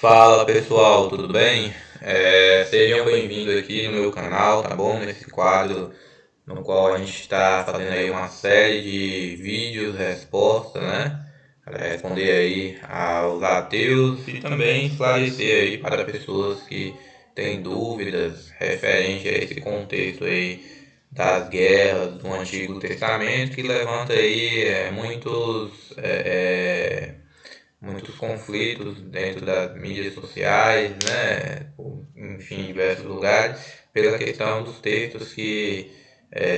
Fala pessoal, tudo bem? Sejam bem-vindos aqui no meu canal, tá bom? Nesse quadro no qual a gente está fazendo aí uma série de vídeos, respostas, né? Para responder aí aos ateus e também esclarecer aí para pessoas que têm dúvidas referente a esse contexto aí das guerras do Antigo Testamento que levanta aí muitos conflitos dentro das mídias sociais, né, enfim, em diversos lugares, pela questão dos textos que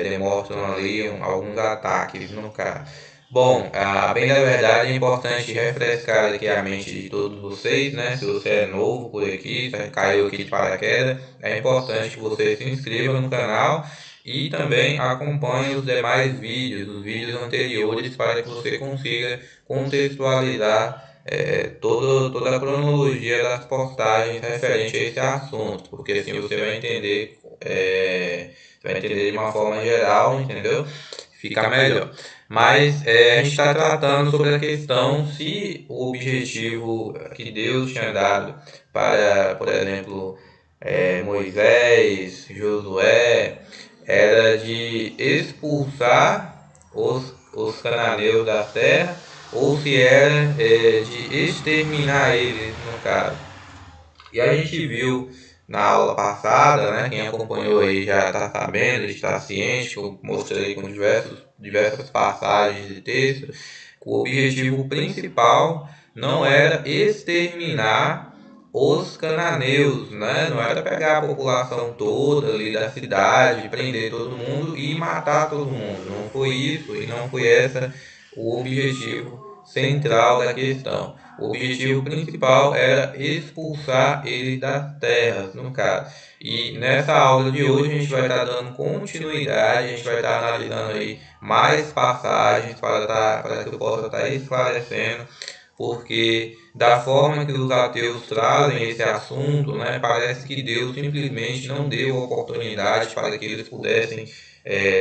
demonstram ali alguns ataques no caso. Bom, bem da verdade é importante refrescar aqui a mente de todos vocês, né? Se você é novo por aqui, se caiu aqui de paraquedas, é importante que você se inscreva no canal e também acompanhe os demais vídeos, os vídeos anteriores, para que você consiga contextualizar toda a cronologia das postagens referente a esse assunto, porque assim você vai entender de uma forma geral, entendeu? Fica melhor. Mas a gente está tratando sobre a questão se o objetivo que Deus tinha dado para, por exemplo, Moisés, Josué, era de expulsar os cananeus da terra ou se era de exterminar eles, no caso. E a gente viu na aula passada, né, quem acompanhou aí já está sabendo, está ciente, eu mostrei com diversas passagens de texto, que o objetivo principal não era exterminar os cananeus, né? Não era pegar a população toda ali da cidade, prender todo mundo e matar todo mundo. Não foi isso e não foi essa o objetivo central da questão. O objetivo principal era expulsar eles das terras, no caso. E nessa aula de hoje a gente vai estar dando continuidade, a gente vai estar analisando aí mais passagens para que eu possa estar esclarecendo, porque da forma que os ateus trazem esse assunto, né, parece que Deus simplesmente não deu oportunidade para que eles pudessem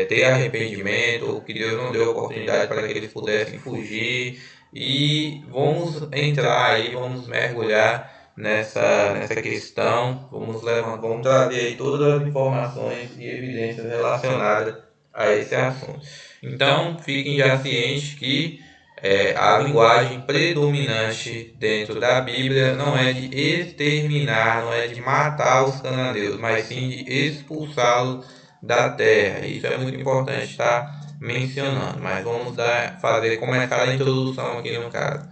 ter arrependimento, ou que Deus não deu oportunidade para que eles pudessem fugir. E vamos entrar aí, vamos mergulhar nessa questão, vamos trazer aí todas as informações e evidências relacionadas a esse assunto. Então, fiquem já cientes que a linguagem predominante dentro da Bíblia não é de exterminar, não é de matar os cananeus, mas sim de expulsá-los da terra. Isso é muito importante estar mencionando, mas vamos começar a introdução aqui no caso.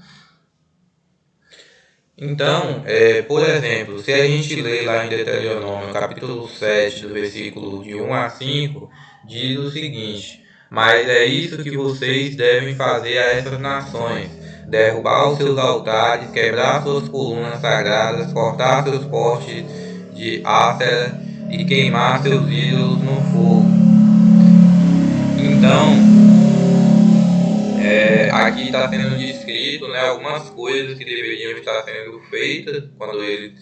Então, por exemplo, se a gente lê lá em Deuteronômio, capítulo 7, do versículo de 1 a 5, diz o seguinte: Mas é isso que vocês devem fazer a essas nações: derrubar os seus altares, quebrar suas colunas sagradas, cortar seus postes de Ácera e queimar seus ídolos no fogo. Então, aqui está sendo descrito, né, algumas coisas que deveriam estar sendo feitas quando eles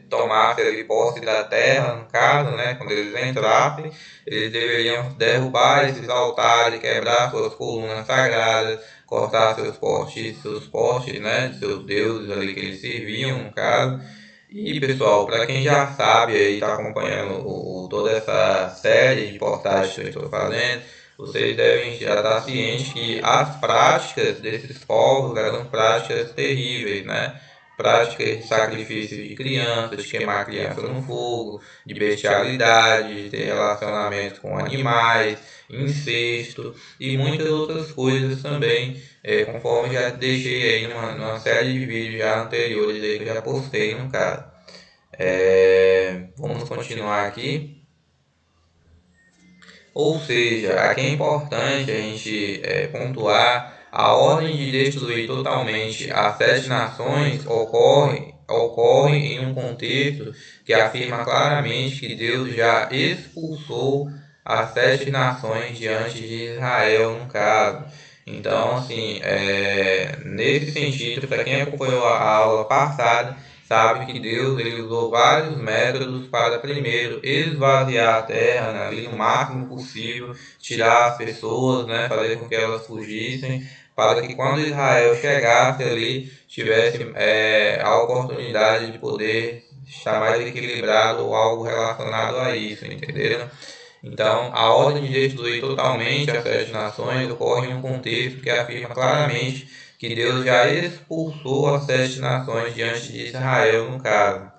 tomassem ali posse da terra, no caso, né, quando eles entrassem, eles deveriam derrubar esses altares, quebrar suas colunas sagradas, cortar seus postes, né, de seus deuses ali que eles serviam, no caso. E pessoal, para quem já sabe e está acompanhando toda essa série de postagens que eu estou fazendo, vocês devem já estar cientes que as práticas desses povos eram práticas terríveis, né? Práticas de sacrifício de crianças, de queimar crianças no fogo, de bestialidade, de ter relacionamento com animais, incesto e muitas outras coisas também, conforme já deixei aí numa série de vídeos já anteriores aí que eu já postei no caso. Vamos continuar aqui. Ou seja, aqui é importante a gente pontuar a ordem de destruir totalmente as 7 nações ocorre em um contexto que afirma claramente que Deus já expulsou as 7 nações diante de Israel, no caso. Então, assim, nesse sentido, para quem acompanhou a aula passada, sabe que Deus ele usou vários métodos para primeiro esvaziar a terra, né, ali no máximo possível, tirar as pessoas, né, fazer com que elas fugissem, para que quando Israel chegasse ali, tivesse a oportunidade de poder estar mais equilibrado ou algo relacionado a isso, entenderam? Então, a ordem de destruir totalmente as sete nações ocorre em um contexto que afirma claramente que Deus já expulsou as sete nações diante de Israel, no caso.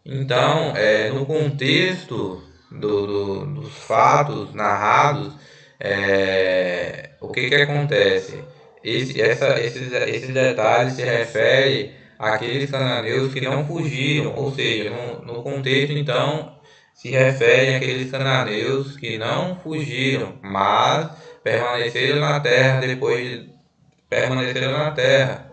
Então, no contexto dos fatos narrados, o que acontece? Esses detalhes se referem àqueles cananeus que não fugiram, ou seja, no contexto, então, se referem àqueles cananeus que não fugiram, mas permaneceram na terra permaneceram na terra.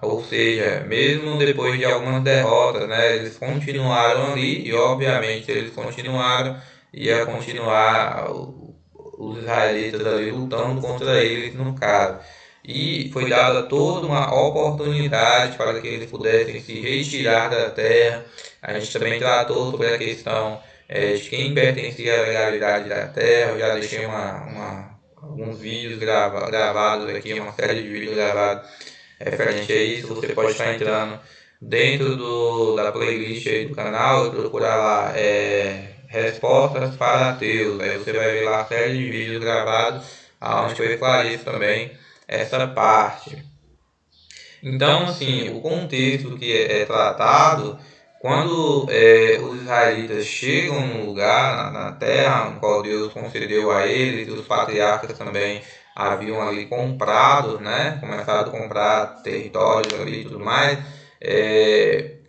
Ou seja, mesmo depois de algumas derrotas, né, eles continuaram ali e obviamente eles continuaram, ia continuar os israelitas ali lutando contra eles no caso. E foi dada toda uma oportunidade para que eles pudessem se retirar da terra. A gente também tratou sobre a questão de quem pertencia à legalidade da terra. Eu já deixei alguns vídeos gravados aqui, uma série de vídeos gravados referente a isso. Você pode estar entrando dentro da playlist aí do canal e procurar lá respostas para ateus. Aí você vai ver lá a série de vídeos gravados onde eu esclareço também essa parte. Então, assim, o contexto que é tratado, quando os israelitas chegam no lugar, na terra, no qual Deus concedeu a eles, e os patriarcas também haviam ali comprado, né, começado a comprar territórios ali e tudo mais,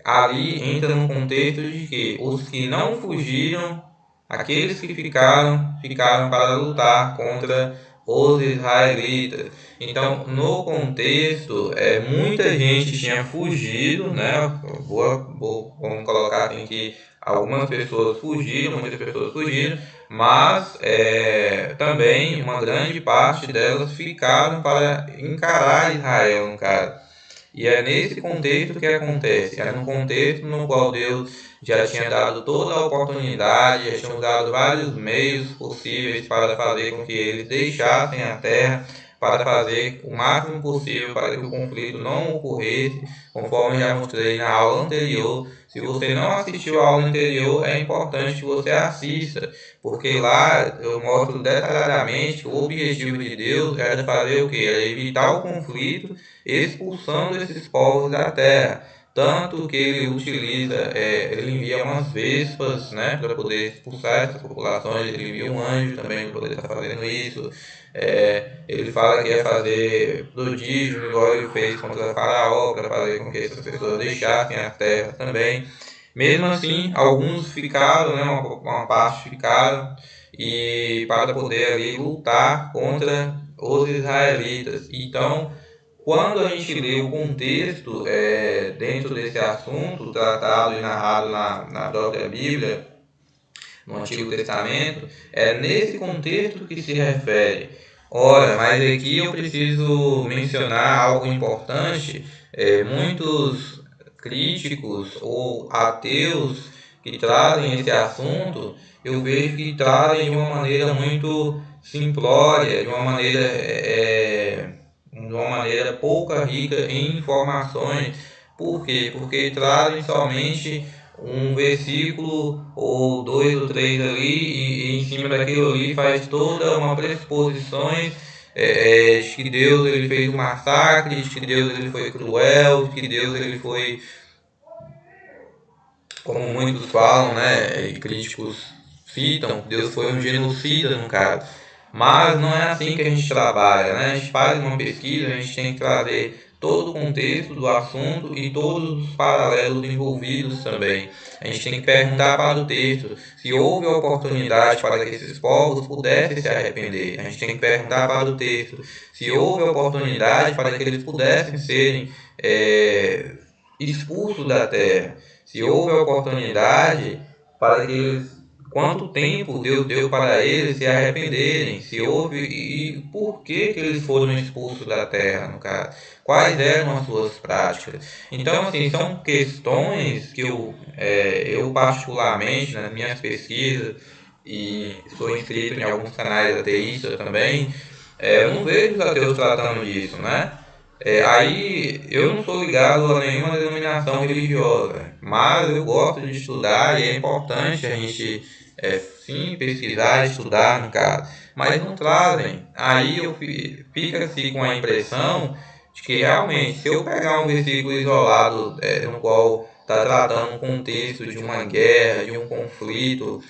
ali entra no contexto de que os que não fugiram, aqueles que ficaram para lutar contra os israelitas. Então, no contexto, muita gente tinha fugido, né? Vamos colocar assim que algumas pessoas fugiram, muitas pessoas fugiram, mas também uma grande parte delas ficaram para encarar Israel, no caso. E é nesse contexto que acontece, é num contexto no qual Deus já tinha dado toda a oportunidade, já tinha usado vários meios possíveis para fazer com que eles deixassem a terra, para fazer o máximo possível para que o conflito não ocorresse, conforme já mostrei na aula anterior. Se você não assistiu a aula anterior, é importante que você assista, porque lá eu mostro detalhadamente que o objetivo de Deus era fazer o quê? Era evitar o conflito, expulsando esses povos da terra. Tanto que ele utiliza, ele envia umas vespas, né, para poder expulsar essas populações, ele envia um anjo também para poder estar fazendo isso. Ele fala que ia fazer prodígio, igual ele fez contra Faraó, para fazer com que essas pessoas deixassem a terra também. Mesmo assim, alguns ficaram, né, uma parte ficaram, e para poder ali lutar contra os israelitas. Então, quando a gente lê o contexto dentro desse assunto, tratado e narrado na própria Bíblia, no Antigo Testamento, é nesse contexto que se refere. Ora, mas aqui eu preciso mencionar algo importante. Muitos críticos ou ateus que trazem esse assunto, eu vejo que trazem de uma maneira muito simplória, de uma maneira pouca rica em informações. Por quê? Porque trazem somente um versículo ou dois ou três ali e em cima daquilo ali faz toda uma pressuposições de que Deus ele fez um massacre, de que Deus ele foi cruel, de que Deus ele foi, como muitos falam, né, e críticos citam, Deus foi um genocida no caso. Mas não é assim que a gente trabalha, né? A gente faz uma pesquisa, a gente tem que trazer todo o contexto do assunto e todos os paralelos envolvidos também. A gente tem que perguntar para o texto se houve a oportunidade para que esses povos pudessem se arrepender. A gente tem que perguntar para o texto se houve a oportunidade para que eles pudessem serem expulsos da terra. Se houve a oportunidade para que eles, quanto tempo Deus deu para eles se arrependerem, se houve e por que eles foram expulsos da terra, no caso, quais eram as suas práticas. Então, assim, são questões que eu particularmente, nas minhas pesquisas, e sou inscrito em alguns canais ateístas também, Eu não vejo os ateus tratando disso, né? Aí eu não sou ligado a nenhuma denominação religiosa, mas eu gosto de estudar e é importante a gente sim pesquisar e estudar no caso, mas não trazem. Aí eu fica-se com a impressão de que realmente se eu pegar um versículo isolado no qual está tratando um contexto de uma guerra, de um conflito,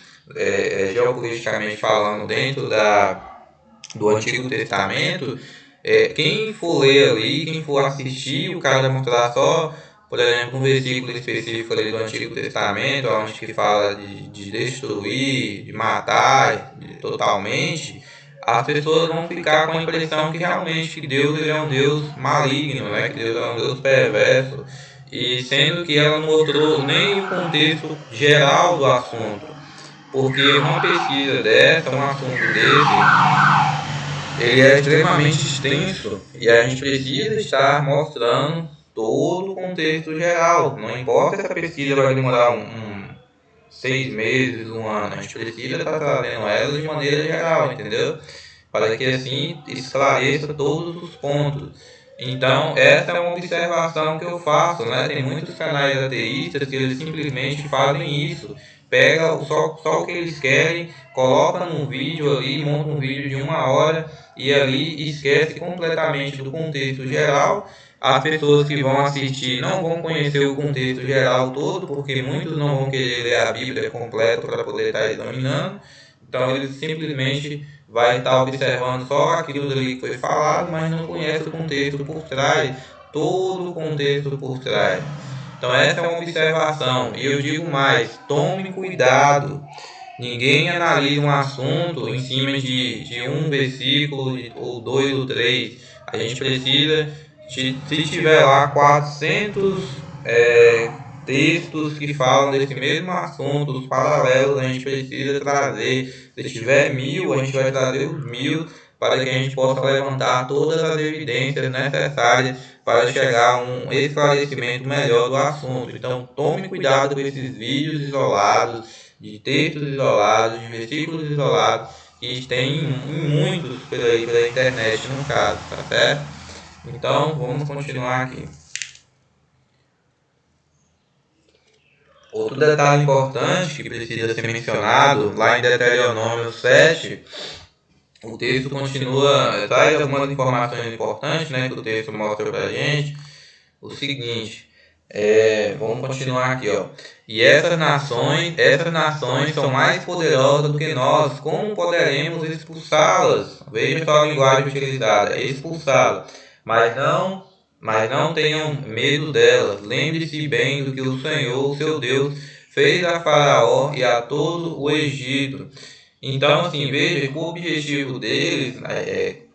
geopoliticamente falando, dentro do Antigo Testamento, quem for ler ali, quem for assistir, o cara vai mostrar só, por exemplo, um versículo específico ali do Antigo Testamento, onde que fala de destruir, de matar totalmente, as pessoas vão ficar com a impressão que realmente que Deus ele é um Deus maligno, né? Que Deus é um Deus perverso, e sendo que ela não mostrou nem o contexto geral do assunto, porque uma pesquisa dessa, um assunto desse, ele é extremamente extenso e a gente precisa estar mostrando todo o contexto geral. Não importa se a pesquisa vai demorar 6 meses, um ano, a gente precisa estar trazendo ela de maneira geral, entendeu? Para que assim esclareça todos os pontos. Então, essa é uma observação que eu faço, né? Tem muitos canais ateístas que eles simplesmente fazem isso. Pega só o que eles querem, coloca num vídeo ali, monta um vídeo de 1 hora e ali esquece completamente do contexto geral. As pessoas que vão assistir não vão conhecer o contexto geral todo, porque muitos não vão querer ler a Bíblia completa para poder estar examinando. Então eles simplesmente vai estar observando só aquilo ali que foi falado, mas não conhece o contexto por trás, todo o contexto por trás. Então essa é uma observação. E eu digo mais, tome cuidado. Ninguém analisa um assunto em cima de um versículo, ou dois ou três. A gente precisa, se tiver lá 400 textos que falam desse mesmo assunto, os paralelos, a gente precisa trazer. Se tiver 1000, a gente vai trazer os 1000 para que a gente possa levantar todas as evidências necessárias para chegar a um esclarecimento melhor do assunto. Então, tome cuidado com esses vídeos isolados, de textos isolados, de versículos isolados, que tem muitos pela internet, no caso, tá certo? Então, vamos continuar aqui. Outro detalhe importante que precisa ser mencionado, lá em Deuteronômio 7, o texto continua, traz algumas informações importantes, né, que o texto mostra pra gente. O seguinte, vamos continuar aqui, ó. E essas nações são mais poderosas do que nós, como poderemos expulsá-las? Veja só a linguagem utilizada, expulsá-las. Mas não tenham medo delas. Lembre-se bem do que o Senhor, seu Deus, fez a Faraó e a todo o Egito. Então, assim, veja que o objetivo deles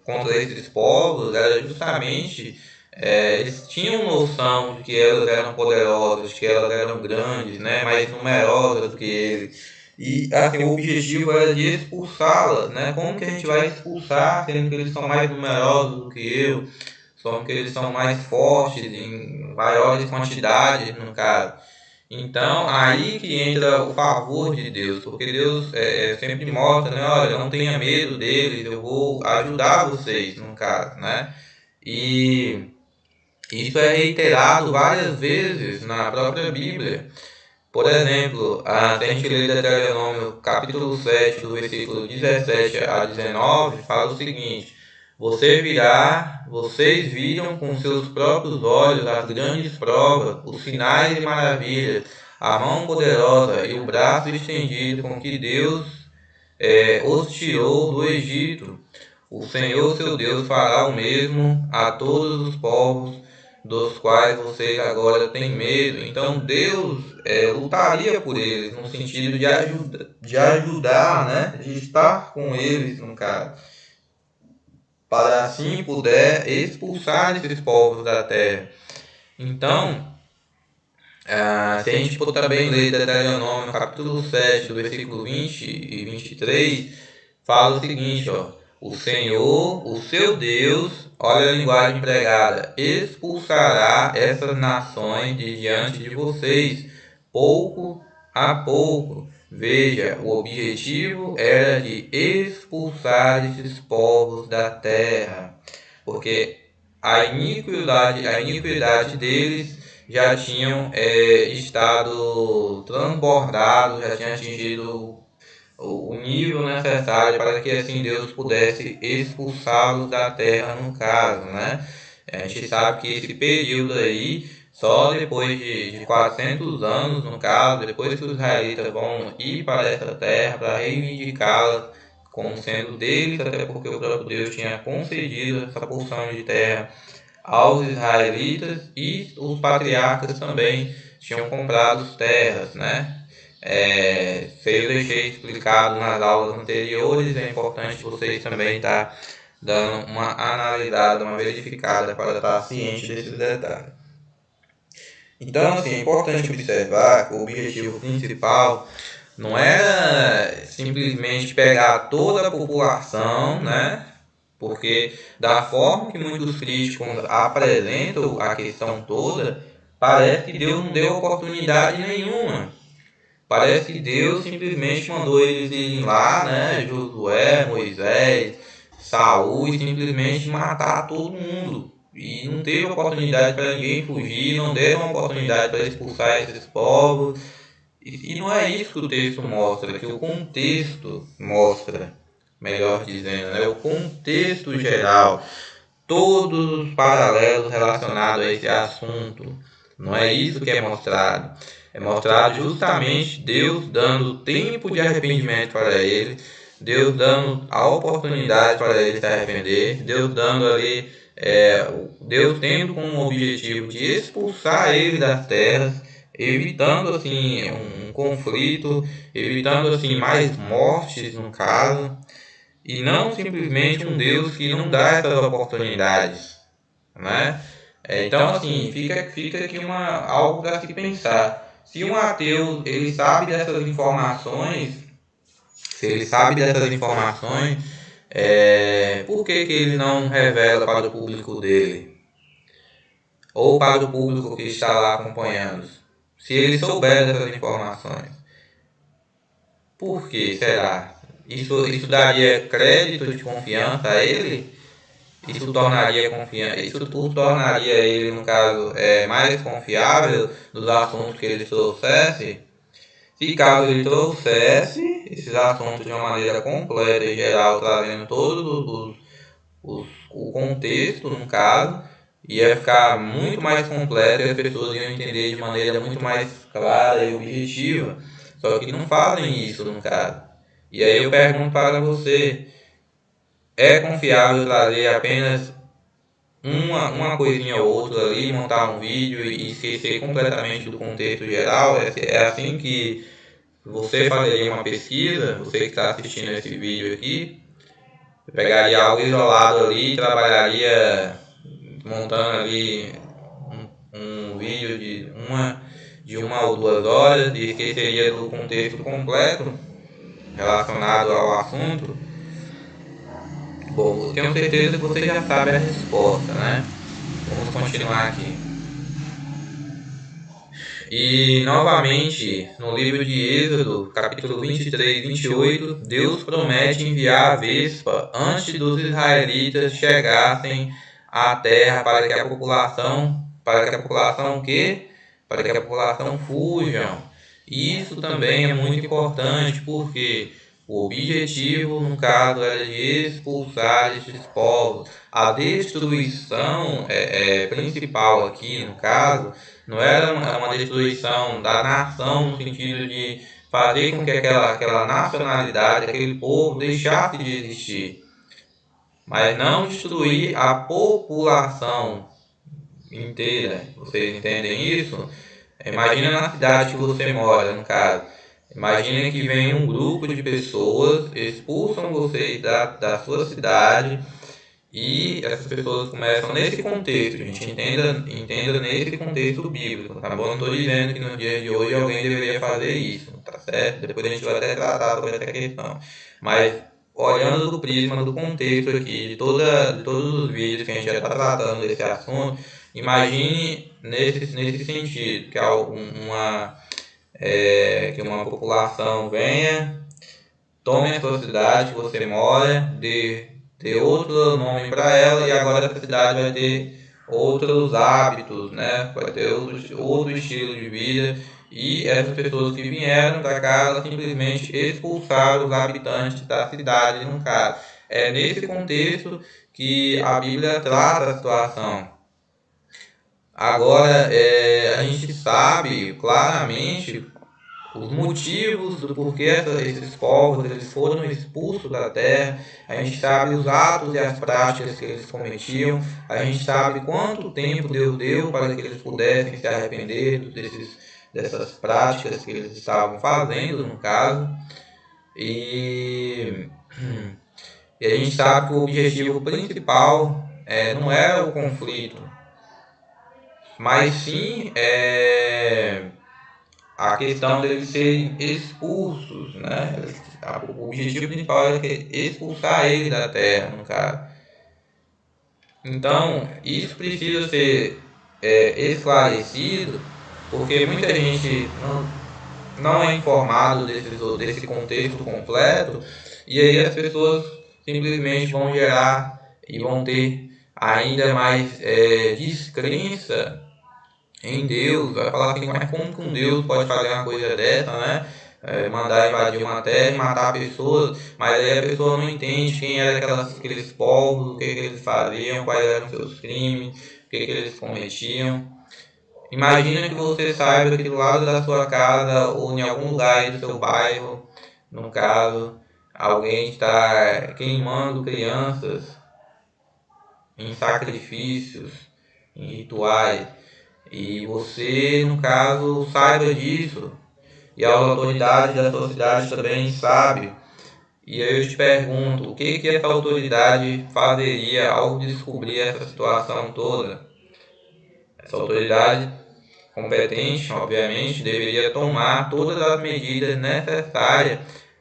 contra esses povos era justamente eles tinham noção de que elas eram poderosas, que elas eram grandes, né, mais numerosas do que eles. E assim, o objetivo era de expulsá-las, né? Como que a gente vai expulsar, sendo que eles são mais numerosos do que eu? Só que eles são mais fortes, em maiores quantidades, no caso. Então, aí que entra o favor de Deus, porque Deus sempre mostra, né? Olha, não tenha medo deles, eu vou ajudar vocês, no caso, né? E isso é reiterado várias vezes na própria Bíblia. Por exemplo, se a gente ler Deuteronômio capítulo 7, do versículo 17 a 19, fala o seguinte: vocês viram com seus próprios olhos as grandes provas, os sinais e maravilhas, a mão poderosa e o braço estendido com que Deus os tirou do Egito. O Senhor seu Deus fará o mesmo a todos os povos dos quais vocês agora têm medo. Então Deus lutaria por eles, no sentido de ajudar, né? De estar com eles, no caso, para assim poder expulsar esses povos da terra. Então, se a gente for também ler Deuteronômio capítulo 7, do versículo 20 e 23, fala o seguinte, ó: o Senhor, o seu Deus, olha a linguagem empregada, expulsará essas nações de diante de vocês, pouco a pouco, Veja, o objetivo era de expulsar esses povos da terra, porque a iniquidade deles já tinham estado transbordado, já tinha atingido o nível necessário para que assim Deus pudesse expulsá-los da terra, no caso, né? A gente sabe que esse período aí, só depois de 400 anos, no caso, depois que os israelitas vão ir para essa terra para reivindicá-la como sendo deles, até porque o próprio Deus tinha concedido essa porção de terra aos israelitas, e os patriarcas também tinham comprado terras, né? Se eu deixei explicado nas aulas anteriores, é importante vocês também estar dando uma analisada, uma verificada para estar ciente desses detalhes. Então, assim, é importante observar que o objetivo principal não era simplesmente pegar toda a população, né? Porque da forma que muitos críticos apresentam a questão toda, parece que Deus não deu oportunidade nenhuma. Parece que Deus simplesmente mandou eles irem lá, né? Josué, Moisés, Saul, e simplesmente matar todo mundo. E não teve oportunidade para ninguém fugir, não deram oportunidade para expulsar esses povos. E não é isso que o texto mostra, que o contexto mostra, melhor dizendo, né? O contexto geral, todos os paralelos relacionados a esse assunto. Não é isso que é mostrado. É mostrado justamente Deus dando tempo de arrependimento para ele, Deus dando a oportunidade para ele se arrepender, Deus dando ali, Deus tendo como objetivo de expulsar ele das terras, evitando assim um conflito, evitando assim mais mortes no caso, e não simplesmente um Deus que não dá essas oportunidades, né? Então assim fica aqui algo para se pensar. Se um ateu ele sabe dessas informações, se ele sabe dessas informações, por que ele não revela para o público dele? Ou para o público que está lá acompanhando? Se ele souber dessas informações, por que será? Isso daria crédito de confiança a ele? Isso tornaria ele, no caso, mais confiável dos assuntos que ele trouxesse? Se caso ele trouxesse esses assuntos de uma maneira completa e geral, trazendo todos o contexto, no caso, ia ficar muito mais completo e as pessoas iam entender de maneira muito mais clara e objetiva. Só que não fazem isso, no caso. E aí eu pergunto para você, é confiável trazer apenas uma coisinha ou outra ali, montar um vídeo e esquecer completamente do contexto geral? É assim que você fazeria uma pesquisa? Você que está assistindo esse vídeo aqui, pegaria algo isolado ali, trabalharia montando ali um vídeo de uma ou 2 horas e esqueceria do contexto completo relacionado ao assunto? Bom, eu tenho certeza que você já sabe a resposta, né? Vamos continuar aqui. E novamente, no livro de Êxodo, capítulo 23 e 28, Deus promete enviar a vespa antes dos israelitas chegassem à terra para que a população fujam. Isso também é muito importante, porque o objetivo, no caso, era de expulsar esses povos. A destruição principal aqui, no caso, não era uma destruição da nação no sentido de fazer com que aquela nacionalidade, aquele povo deixasse de existir, mas não destruir a população inteira. Vocês entendem isso? Imagina na cidade que você mora, no caso. Imagina que vem um grupo de pessoas, expulsam vocês da sua cidade, e essas pessoas começam nesse contexto. A gente entenda nesse contexto bíblico, tá bom? Não estou dizendo que no dia de hoje alguém deveria fazer isso, tá certo? Depois a gente vai até tratar sobre essa questão. Mas olhando do prisma do contexto aqui, de todos os vídeos que a gente já está tratando desse assunto, imagine nesse sentido, que é que uma população venha, tome a sua cidade que você mora, dê outro nome para ela, e agora essa cidade vai ter outros hábitos, né? Vai ter outro estilo de vida, e essas pessoas que vieram para cá, elas simplesmente expulsaram os habitantes da cidade, no caso. É nesse contexto que a Bíblia trata a situação. Agora, a gente sabe claramente os motivos do porquê esses povos eles foram expulsos da terra. A gente sabe os atos e as práticas que eles cometiam. A gente sabe quanto tempo Deus deu para que eles pudessem se arrepender dessas práticas que eles estavam fazendo, no caso. E, e a gente sabe que o objetivo principal não era o conflito, mas sim a questão deles serem expulsos, né? O objetivo principal é expulsar eles da terra, no caso. Então, isso precisa ser esclarecido, porque muita gente não é informado desse contexto completo, e aí as pessoas simplesmente vão gerar e vão ter ainda mais descrença em Deus. Vai falar assim, mas como que um Deus pode fazer uma coisa dessa, né? Mandar invadir uma terra e matar pessoas, mas aí a pessoa não entende quem eram aqueles povos, o que eles faziam, quais eram seus crimes, o que eles cometiam. Imagina que você saiba que do lado da sua casa ou em algum lugar do seu bairro, no caso, alguém está queimando crianças em sacrifícios, em rituais, e você, no caso, saiba disso, e as autoridades da sua cidade também sabem. E aí eu te pergunto, o que essa autoridade fazeria ao descobrir essa situação toda? Essa autoridade competente, obviamente, deveria tomar todas as medidas necessárias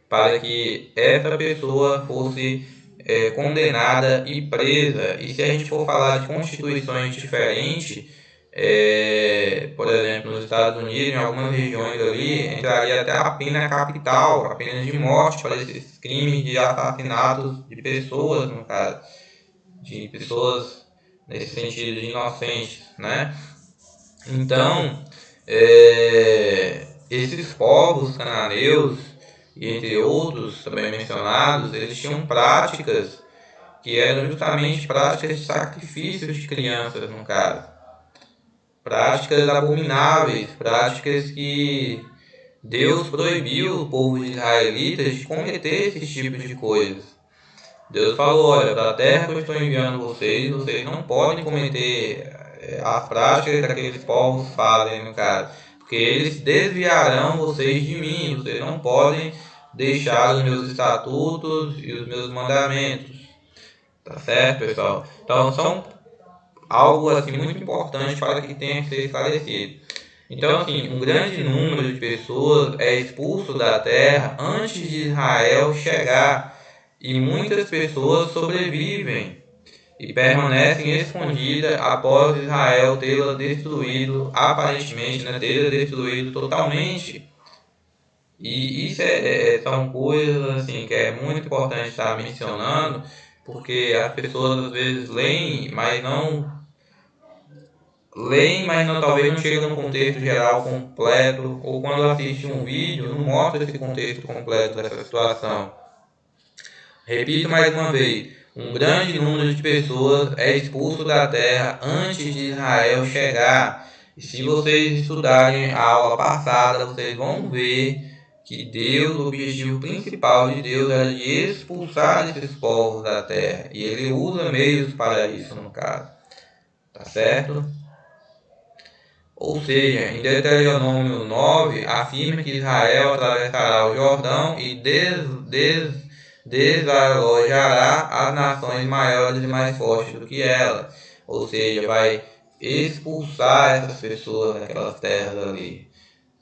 para que essa pessoa fosse condenada e presa. E se a gente for falar de constituições diferentes, por exemplo, nos Estados Unidos, em algumas regiões ali, entraria até a pena capital, a pena de morte para esses crimes de assassinatos de pessoas, no caso, de pessoas nesse sentido de inocentes, né? Então, esses povos cananeus, e entre outros também mencionados, eles tinham práticas que eram justamente práticas de sacrifícios de crianças, no caso. Práticas abomináveis, práticas que Deus proibiu o povo israelita de cometer esses tipos de coisas. Deus falou, olha, da terra que eu estou enviando vocês não podem cometer as práticas que aqueles povos fazem, no caso, porque eles desviarão vocês de mim, vocês não podem deixar os meus estatutos e os meus mandamentos, tá certo, pessoal? Então são algo assim muito importante para que tenha que ser esclarecido. Então, assim, um grande número de pessoas é expulso da terra antes de Israel chegar, e muitas pessoas sobrevivem e permanecem escondidas após Israel tê-la destruído, aparentemente, né, tê-la destruído totalmente. E isso são coisas assim que é muito importante estar mencionando, porque as pessoas às vezes leem, mas talvez não chegam no contexto geral completo, ou quando assiste um vídeo não mostra esse contexto completo dessa situação. Repito mais uma vez, um grande número de pessoas é expulso da terra antes de Israel chegar. E se vocês estudarem a aula passada, vocês vão ver que Deus, o objetivo principal de Deus era de expulsar esses povos da terra. E ele usa meios para isso, no caso. Tá certo? Ou seja, em Deuteronômio 9, afirma que Israel atravessará o Jordão e desalojará as nações maiores e mais fortes do que ela. Ou seja, vai expulsar essas pessoas daquelas terras ali.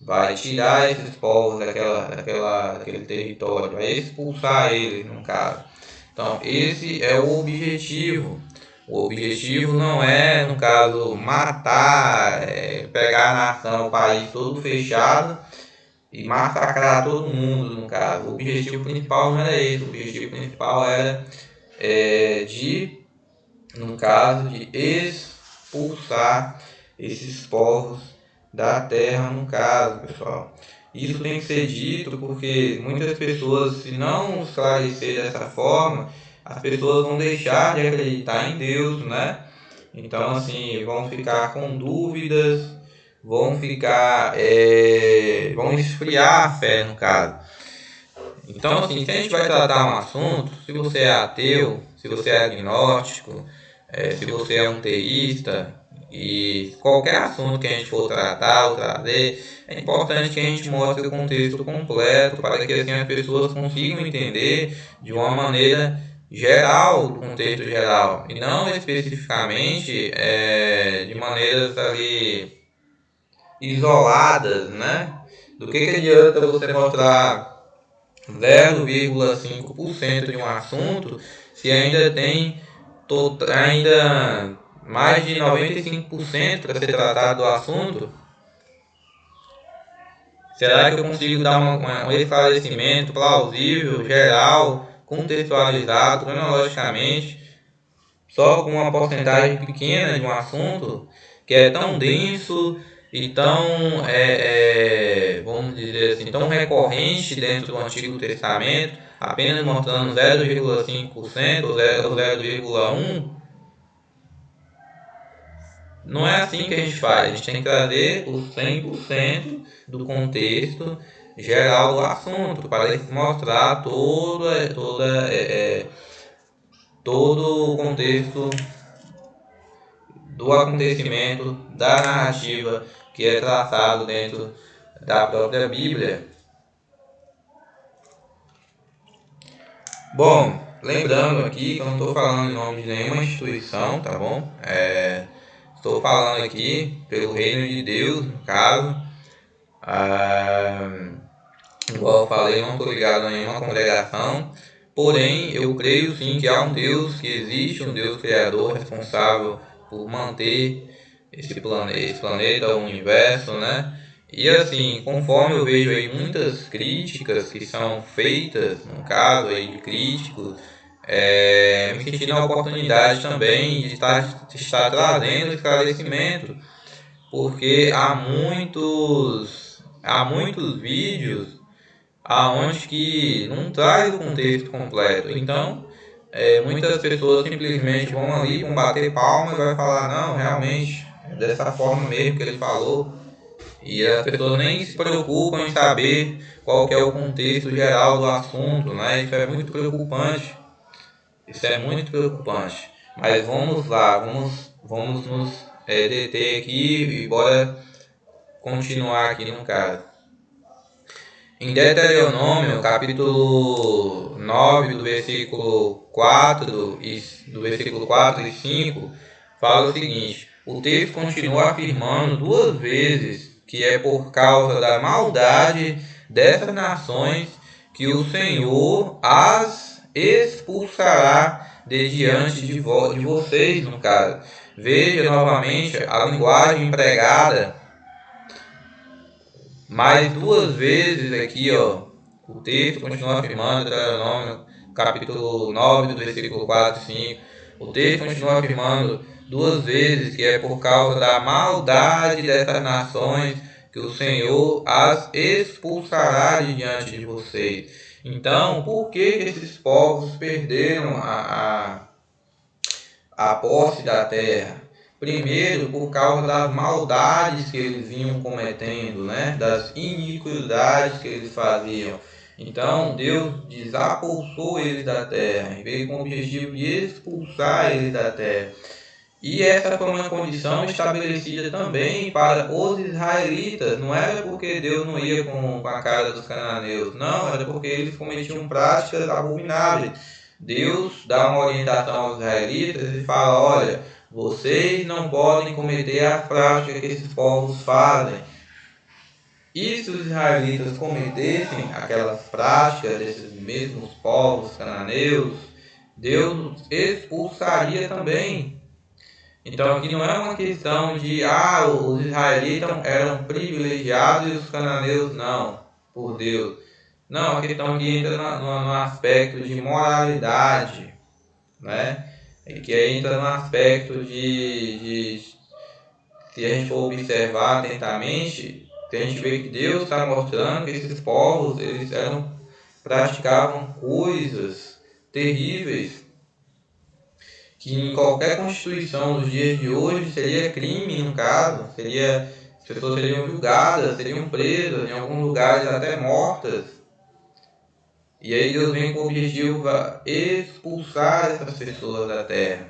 Vai tirar esses povos daquele território. Vai expulsar eles, no caso. Então, esse é o objetivo. O objetivo não é, no caso, matar, pegar a nação, o país todo fechado e massacrar todo mundo, no caso. O objetivo principal não era esse, o objetivo principal era no caso, de expulsar esses povos da terra, no caso, pessoal. Isso tem que ser dito porque muitas pessoas, se não esclarecer dessa forma, as pessoas vão deixar de acreditar em Deus, né? Então, assim, vão ficar com dúvidas, vão esfriar a fé, no caso. Então, assim, se a gente vai tratar um assunto, se você é ateu, se você é agnóstico, se você é um teísta, e qualquer assunto que a gente for tratar ou trazer, é importante que a gente mostre o contexto completo para que assim as pessoas consigam entender de uma maneira geral, do contexto geral, e não especificamente de maneiras ali isoladas, né? Do que adianta você mostrar 0,5% de um assunto se ainda tem ainda mais de 95% para ser tratado do assunto? Será que eu consigo dar um esclarecimento plausível, geral, contextualizado, cronologicamente, só com uma porcentagem pequena de um assunto que é tão denso e tão, vamos dizer assim, tão recorrente dentro do Antigo Testamento, apenas mostrando 0,5% ou 0,1%? Não é assim que a gente faz. A gente tem que trazer o 100% do contexto geral do assunto para mostrar todo o contexto do acontecimento, da narrativa que é traçado dentro da própria Bíblia. Bom, lembrando aqui que eu não estou falando em nome de nenhuma instituição, tá bom? Estou falando aqui pelo reino de Deus, no caso. Igual eu falei, não estou ligado a nenhuma congregação. Porém, eu creio sim que há um Deus, que existe um Deus criador responsável por manter esse planeta, o universo, né? E assim, conforme eu vejo aí muitas críticas que são feitas, no caso aí de críticos, me senti na oportunidade também de estar trazendo esclarecimento, porque há muitos vídeos aonde que não traz o contexto completo. Então, muitas pessoas simplesmente vão ali, vão bater palma e vai falar, não, realmente, é dessa forma mesmo que ele falou. E as pessoas nem se preocupam em saber qual que é o contexto geral do assunto, né? Isso é muito preocupante. Isso é muito preocupante. Mas vamos lá, vamos nos deter aqui e bora continuar aqui no caso. Em Deuteronômio, capítulo 9, do versículo 4 e 5, fala o seguinte: o texto continua afirmando duas vezes que é por causa da maldade dessas nações que o Senhor as expulsará de diante de vocês, no caso. Veja novamente a linguagem empregada mais duas vezes aqui, ó. O texto continua afirmando, Deuteronômio, capítulo 9, do versículo 4 e 5. O texto continua afirmando duas vezes que é por causa da maldade dessas nações que o Senhor as expulsará de diante de vocês. Então, por que esses povos perderam a posse da terra? Primeiro, por causa das maldades que eles vinham cometendo, né? Das iniquidades que eles faziam. Então, Deus desapossou eles da terra, e veio com o objetivo de expulsar eles da terra. E essa foi uma condição estabelecida também para os israelitas. Não era porque Deus não ia com a cara dos cananeus, não, era porque eles cometiam práticas abomináveis. Deus dá uma orientação aos israelitas e fala, olha, vocês não podem cometer a prática que esses povos fazem. E se os israelitas cometessem aquelas práticas desses mesmos povos cananeus, Deus expulsaria também. Então aqui não é uma questão de os israelitas eram privilegiados e os cananeus não. por Deus. Não, a questão aqui entra no aspecto de moralidade, né? E que aí entra no aspecto se a gente for observar atentamente, a gente vê que Deus está mostrando que esses povos, praticavam coisas terríveis, que em qualquer constituição dos dias de hoje seria crime, no caso, as pessoas seriam julgadas, seriam presas, em alguns lugares até mortas. E aí Deus vem com o objetivo de expulsar essas pessoas da terra.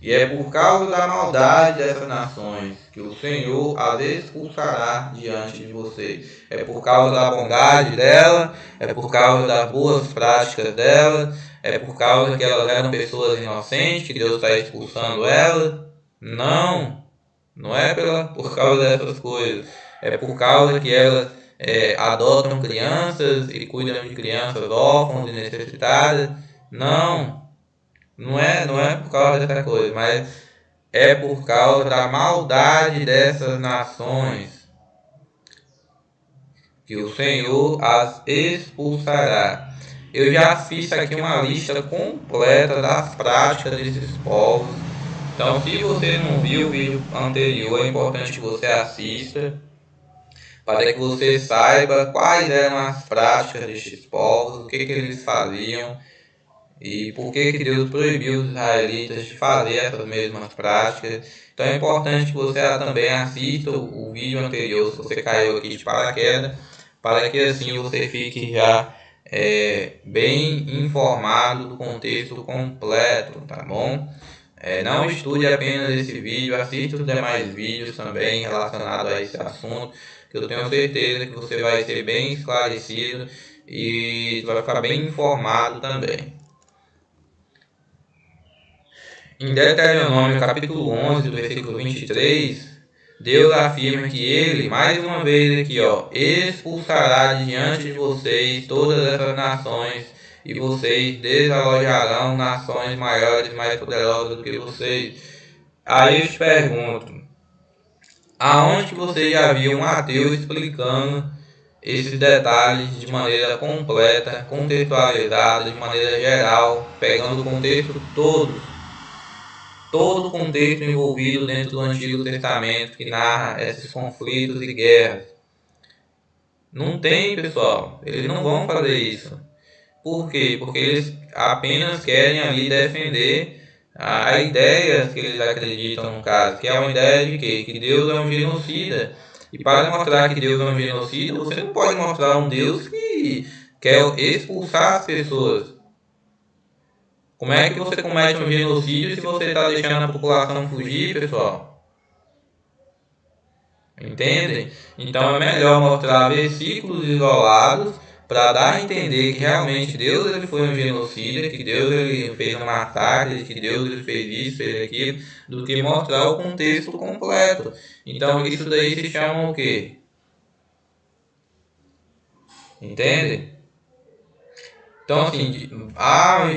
E é por causa da maldade dessas nações que o Senhor as expulsará diante de vocês. É por causa da bondade dela, é por causa das boas práticas dela, é por causa que elas eram pessoas inocentes que Deus está expulsando elas. Não é por causa dessas coisas. É por causa que elas adotam crianças e cuidam de crianças órfãs e necessitadas. Não é por causa dessa coisa, mas é por causa da maldade dessas nações que o Senhor as expulsará. Eu já fiz aqui uma lista completa das práticas desses povos. Então, se você não viu o vídeo anterior, é importante que você assista, para que você saiba quais eram as práticas destes povos, o que eles faziam e por que Deus proibiu os israelitas de fazer essas mesmas práticas. Então é importante que você também assista o vídeo anterior, se você caiu aqui de paraquedas, para que assim você fique já bem informado do contexto completo, tá bom? Não estude apenas esse vídeo, assista os demais vídeos também relacionados a esse assunto, que eu tenho certeza que você vai ser bem esclarecido e vai ficar bem informado também. Em Deuteronômio capítulo 11, do versículo 23, Deus afirma que Ele, mais uma vez aqui, expulsará de diante de vocês todas essas nações e vocês desalojarão nações maiores e mais poderosas do que vocês. Aí eu te pergunto, aonde que você já viu um ateu explicando esses detalhes de maneira completa, contextualizada, de maneira geral, pegando o contexto todo o contexto envolvido dentro do Antigo Testamento que narra esses conflitos e guerras? Não tem, pessoal. Eles não vão fazer isso. Por quê? Porque eles apenas querem ali defender a ideia que eles acreditam no caso, que é uma ideia de quê? Que Deus é um genocida. E para mostrar que Deus é um genocida, você não pode mostrar um Deus que quer expulsar as pessoas. Como é que você comete um genocídio se você está deixando a população fugir, pessoal? Entendem? Então é melhor mostrar versículos isolados para dar a entender que realmente Deus ele foi um genocida, que Deus ele fez um massacre, que Deus ele fez isso, fez aquilo, do que mostrar o contexto completo. Então isso daí se chama o quê? Entendem? Então, assim, há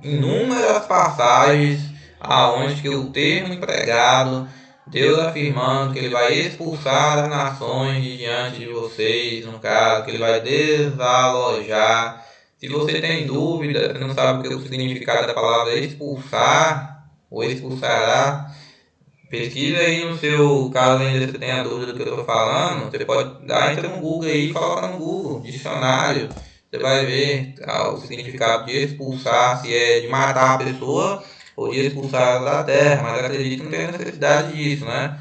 inúmeras passagens aonde que o termo empregado, Deus afirmando que Ele vai expulsar as nações de diante de vocês, no caso, que Ele vai desalojar. Se você tem dúvida, não sabe o significado da palavra expulsar ou expulsará, pesquisa aí no seu caso, ainda você tem a dúvida do que eu estou falando, você pode entra no Google aí e coloca no Google, dicionário. Você vai ver o significado de expulsar, se é de matar a pessoa ou de expulsar ela da terra, mas acredito que não tem necessidade disso, né?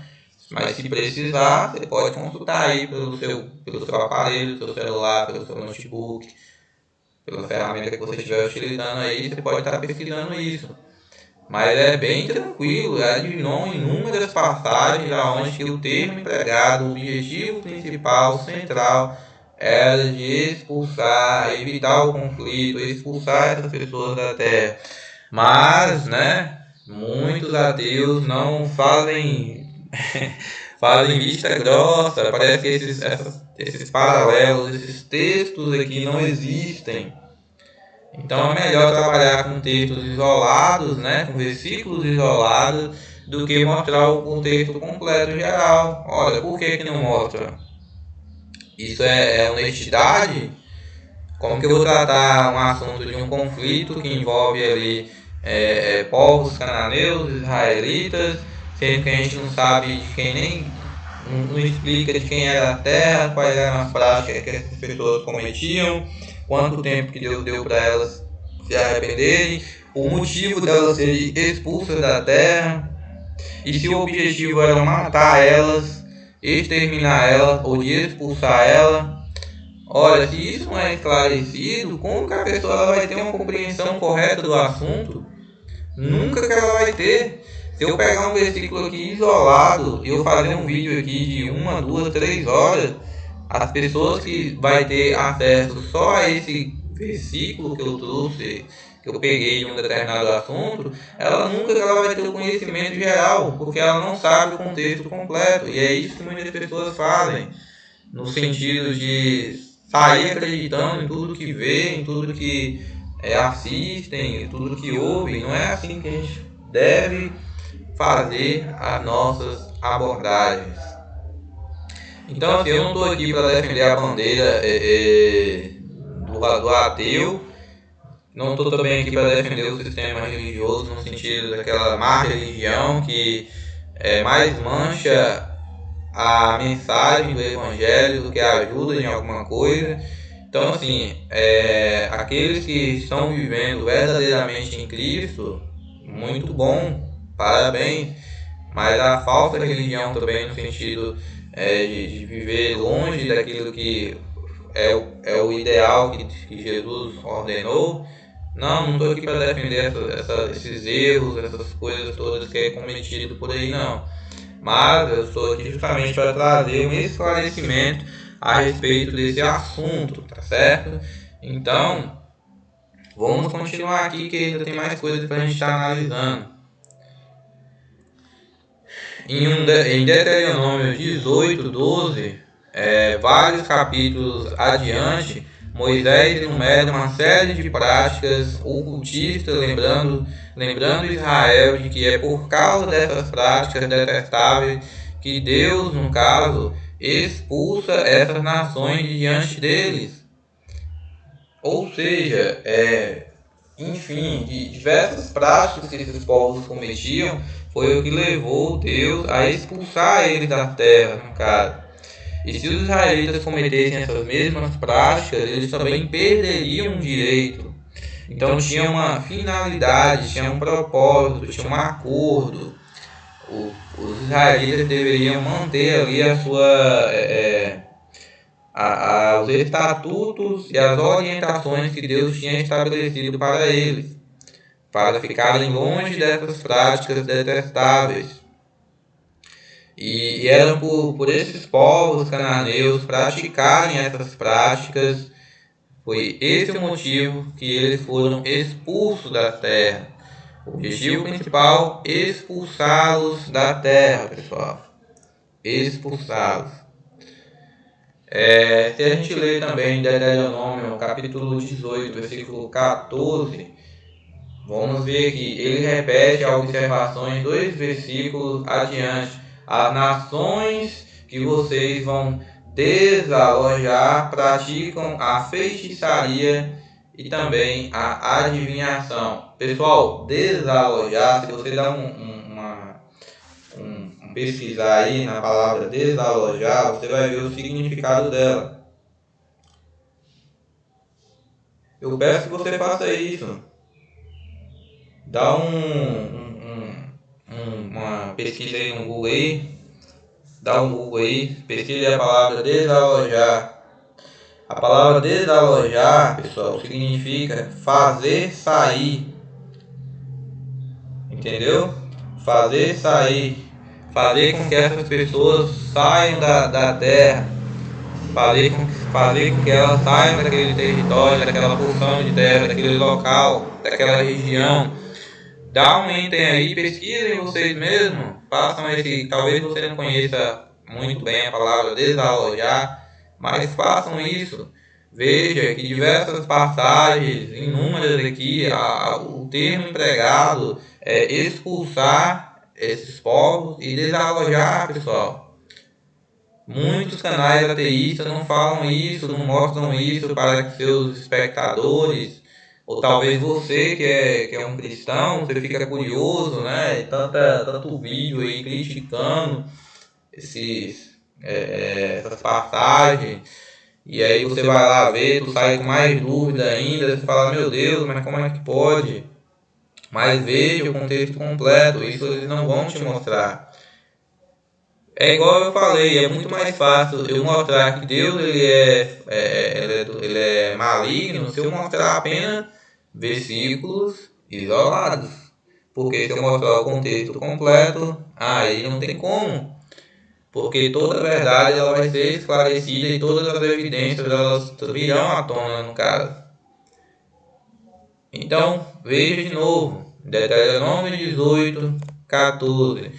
Mas se precisar, você pode consultar aí pelo seu aparelho, pelo seu celular, pelo seu notebook, pela ferramenta que você estiver utilizando aí, você pode estar pesquisando isso. Mas é bem tranquilo, de inúmeras passagens onde o termo empregado, o objetivo principal, central, era de expulsar, evitar o conflito, expulsar essas pessoas da terra. Mas, né, muitos ateus não fazem vista grossa, parece que esses paralelos, esses textos aqui não existem. Então é melhor trabalhar com textos isolados, né, com versículos isolados, do que mostrar o contexto completo geral. Olha, por que não mostra? Isso é honestidade? Como que eu vou tratar um assunto de um conflito que envolve ali povos cananeus, israelitas, sendo que a gente não sabe de quem nem não explica de quem era a terra, quais eram as práticas que essas pessoas cometiam, quanto tempo que Deus deu para elas se arrependerem, o motivo delas serem expulsas da terra, e se o objetivo era matar elas, exterminar elas ou de expulsar elas. Olha, se isso não é esclarecido, como que a pessoa vai ter uma compreensão correta do assunto? Nunca que ela vai ter. Se eu pegar um versículo aqui isolado e eu fazer um vídeo aqui de 1, 2, 3 horas, as pessoas que vai ter acesso só a esse versículo que eu trouxe, que eu peguei de um determinado assunto, ela nunca vai ter o conhecimento geral, porque ela não sabe o contexto completo. E é isso que muitas pessoas fazem, no sentido de sair acreditando em tudo que vê, em tudo que assistem, em tudo que ouvem. Não é assim que a gente deve fazer as nossas abordagens. Então, assim, eu não estou aqui para defender a bandeira do ateu, não estou também aqui para defender o sistema religioso no sentido daquela má religião que mais mancha a mensagem do evangelho do que ajuda em alguma coisa. Então, assim, aqueles que estão vivendo verdadeiramente em Cristo, muito bom, parabéns. Mas a falsa religião também, no sentido de viver longe daquilo que é o ideal que Jesus ordenou. Não estou aqui para defender esses erros, essas coisas todas que é cometido por aí, não. Mas eu estou aqui justamente para trazer um esclarecimento a respeito desse assunto, tá certo? Então, vamos continuar aqui que ainda tem mais coisas para a gente estar analisando. Em Deuteronômio 18, 12, vários capítulos adiante, Moisés enumera uma série de práticas ocultistas, lembrando Israel de que é por causa dessas práticas detestáveis que Deus, no caso, expulsa essas nações de diante deles. Ou seja, enfim, de diversas práticas que esses povos cometiam, foi o que levou Deus a expulsar eles da terra, no caso. E se os israelitas cometessem essas mesmas práticas, eles também perderiam o direito. Então tinha uma finalidade, tinha um propósito, tinha um acordo. Os israelitas deveriam manter ali a sua, os estatutos e as orientações que Deus tinha estabelecido para eles, para ficarem longe dessas práticas detestáveis. E eram por esses povos cananeus praticarem essas práticas, foi esse o motivo que eles foram expulsos da terra. O objetivo principal, expulsá-los da terra, pessoal. Expulsá-los. Se a gente ler também Deuteronômio, capítulo 18, versículo 14, vamos ver que ele repete a observação em 2 versículos adiante. As nações que vocês vão desalojar praticam a feitiçaria e também a adivinhação. Pessoal, desalojar, se você dá um pesquisar aí na palavra desalojar, você vai ver o significado dela. Eu peço que você faça isso. Dá uma pesquisa aí no Google aí, dá um Google aí, pesquisa a palavra desalojar. A palavra desalojar, pessoal, significa fazer sair, entendeu? Fazer sair, fazer com que essas pessoas saiam da terra, fazer com que elas saiam daquele território, daquela porção de terra, daquele local, daquela região. Dá um enter aí, pesquisem vocês mesmos, façam talvez você não conheça muito bem a palavra desalojar, mas façam isso. Veja que diversas passagens, inúmeras aqui, o termo empregado é expulsar esses povos e desalojar, pessoal. Muitos canais ateístas não falam isso, não mostram isso para que seus espectadores, ou talvez você que é um cristão, você fica curioso, né? Tanto vídeo aí criticando essas passagens, e aí você vai lá ver, tu sai com mais dúvida ainda, você fala, meu Deus, mas como é que pode? Mas veja o contexto completo, isso eles não vão te mostrar. É igual eu falei, é muito mais fácil eu mostrar que Deus ele é maligno se eu mostrar apenas versículos isolados. Porque se eu mostrar o contexto completo, aí não tem como. Porque toda a verdade ela vai ser esclarecida e todas as evidências elas virão à tona no caso. Então, veja de novo, Deuteronômio 18, 14.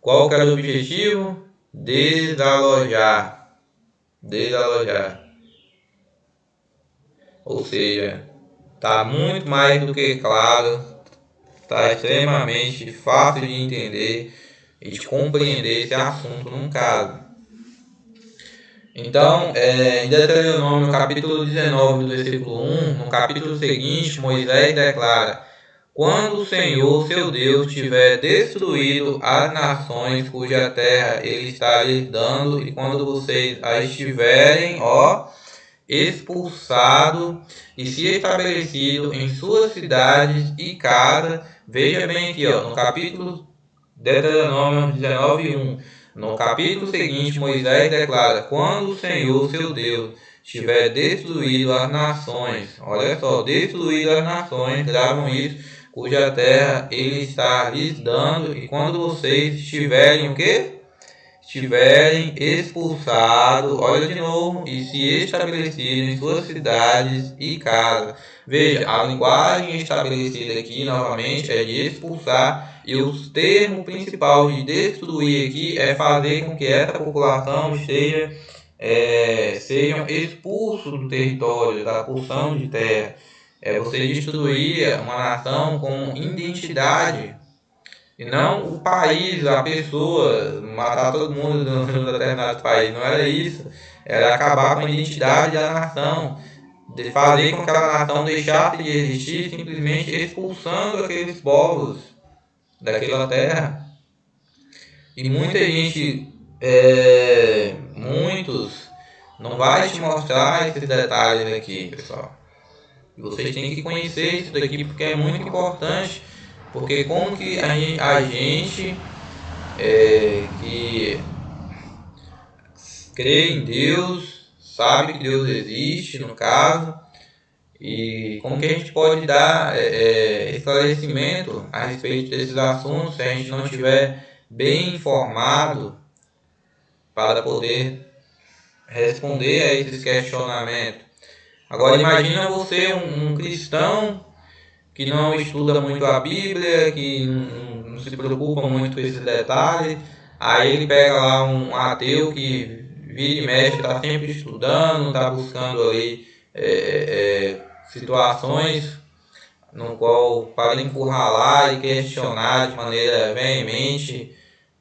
Qual que era o objetivo? Desalojar. Desalojar. Ou seja, está muito mais do que claro, está extremamente fácil de entender e de compreender esse assunto num caso. Então, em Deuteronômio capítulo 19, versículo 1, no capítulo seguinte, Moisés declara: quando o Senhor, seu Deus, tiver destruído as nações cuja terra ele está lhes dando, e quando vocês as tiverem, expulsado e se estabelecido em suas cidades e casas, veja bem aqui, no capítulo Deuteronômio 19, 1. No capítulo seguinte, Moisés declara: quando o Senhor, seu Deus, tiver destruído as nações, olha só, destruído as nações, gravam isso, cuja terra ele está lhes dando, e quando vocês estiverem o quê? Estiverem expulsados, olha de novo, e se estabelecido em suas cidades e casas. Veja, a linguagem estabelecida aqui novamente é de expulsar, e o termo principal de destruir aqui é fazer com que essa população sejam expulsos do território, da porção de terra. É você destruir uma nação com identidade. E não o país, a pessoa, matar todo mundo no determinado país. Não era isso. Era acabar com a identidade da nação. De fazer com que aquela nação deixasse de existir, simplesmente expulsando aqueles povos daquela terra. E muita gente, muitos, não vai te mostrar esses detalhes aqui, pessoal. E vocês têm que conhecer isso daqui porque é muito importante. Porque como que a gente que crê em Deus, sabe que Deus existe, no caso, e como que a gente pode dar esclarecimento a respeito desses assuntos se a gente não estiver bem informado para poder responder a esses questionamentos. Agora imagina você um cristão que não estuda muito a Bíblia, que não se preocupa muito com esses detalhes, aí ele pega lá um ateu que vira e mexe, está sempre estudando, está buscando ali situações no qual para encurralar e questionar de maneira veemente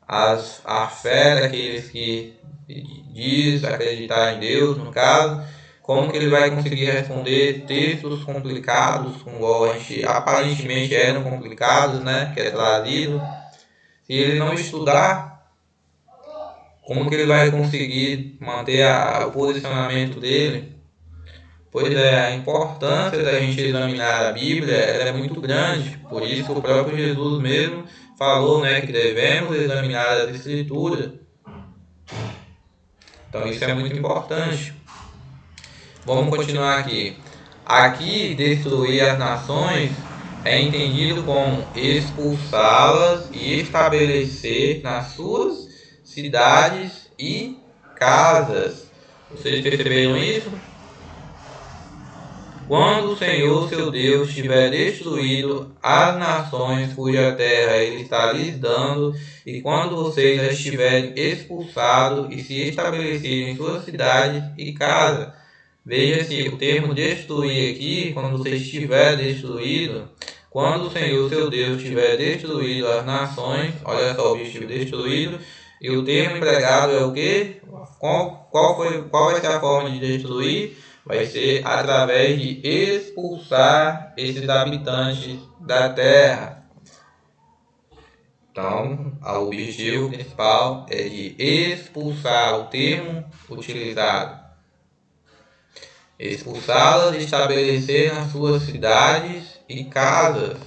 a fé daqueles que diz acreditar em Deus, no caso. Como que ele vai conseguir responder textos complicados, como aparentemente eram complicados, né, que é trazido? Se ele não estudar, como que ele vai conseguir manter o posicionamento dele? Pois é, a importância da gente examinar a Bíblia ela é muito grande, por isso o próprio Jesus mesmo falou, né, que devemos examinar as Escrituras. Então isso é muito importante. Vamos continuar aqui. Aqui, destruir as nações é entendido como expulsá-las e estabelecer nas suas cidades e casas. Vocês perceberam isso? Quando o Senhor, seu Deus, tiver destruído as nações cuja terra ele está lhes dando, e quando vocês as tiverem expulsado e se estabelecerem em suas cidades e casas. Veja-se o termo destruir aqui, quando você estiver destruído, quando o Senhor, seu Deus, tiver destruído as nações, olha só o objetivo destruído, E o termo empregado é o quê? Qual vai ser a forma de destruir? Vai ser através de expulsar esses habitantes da terra. Então, o objetivo principal é de expulsar o termo utilizado. Expulsá-las e estabelecer nas suas cidades e casas.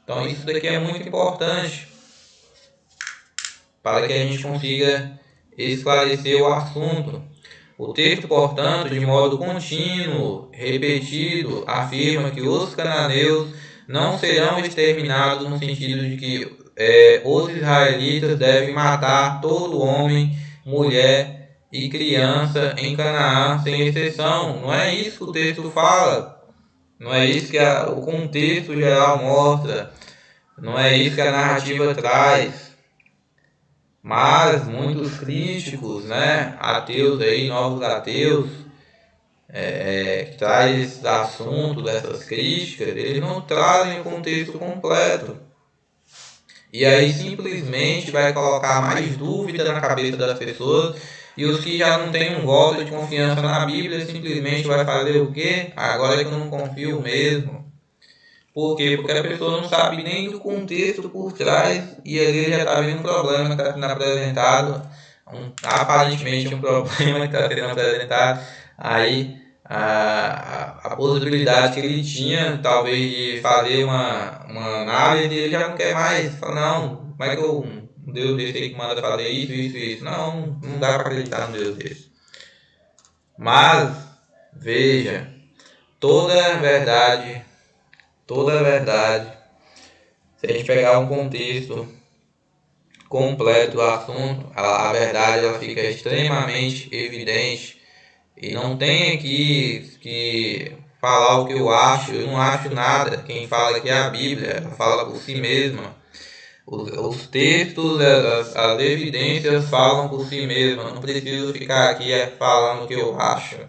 Então, isso daqui é muito importante para que a gente consiga esclarecer o assunto. O texto, portanto, de modo contínuo, repetido, afirma que os cananeus não serão exterminados no sentido de que os israelitas devem matar todo homem, mulher e criança em Canaã, sem exceção. Não é isso que o texto fala. Não é isso que o contexto geral mostra. Não é isso que a narrativa traz. Mas muitos críticos, né, ateus aí, novos ateus, que trazem esses assuntos, essas críticas, eles não trazem o contexto completo. E aí simplesmente vai colocar mais dúvida na cabeça das pessoas, e os que já não têm um voto de confiança na Bíblia simplesmente vai fazer o quê? Agora é que eu não confio mesmo. Por quê? Porque a pessoa não sabe nem do contexto por trás e ali já está vendo um problema que está sendo apresentado, aparentemente um problema que está sendo apresentado. Aí a possibilidade que ele tinha, talvez, de fazer uma análise, ele já não quer mais. Fala, não, como é que um Deus desse que manda fazer isso? Não dá para acreditar no Deus desse. Mas, veja, toda verdade, se a gente pegar um contexto completo do assunto, a verdade ela fica extremamente evidente. E não tem aqui que falar o que eu não acho nada. Quem fala aqui é a Bíblia, ela fala por si mesma. Os textos, as evidências falam por si mesma. Não preciso ficar aqui falando o que eu acho.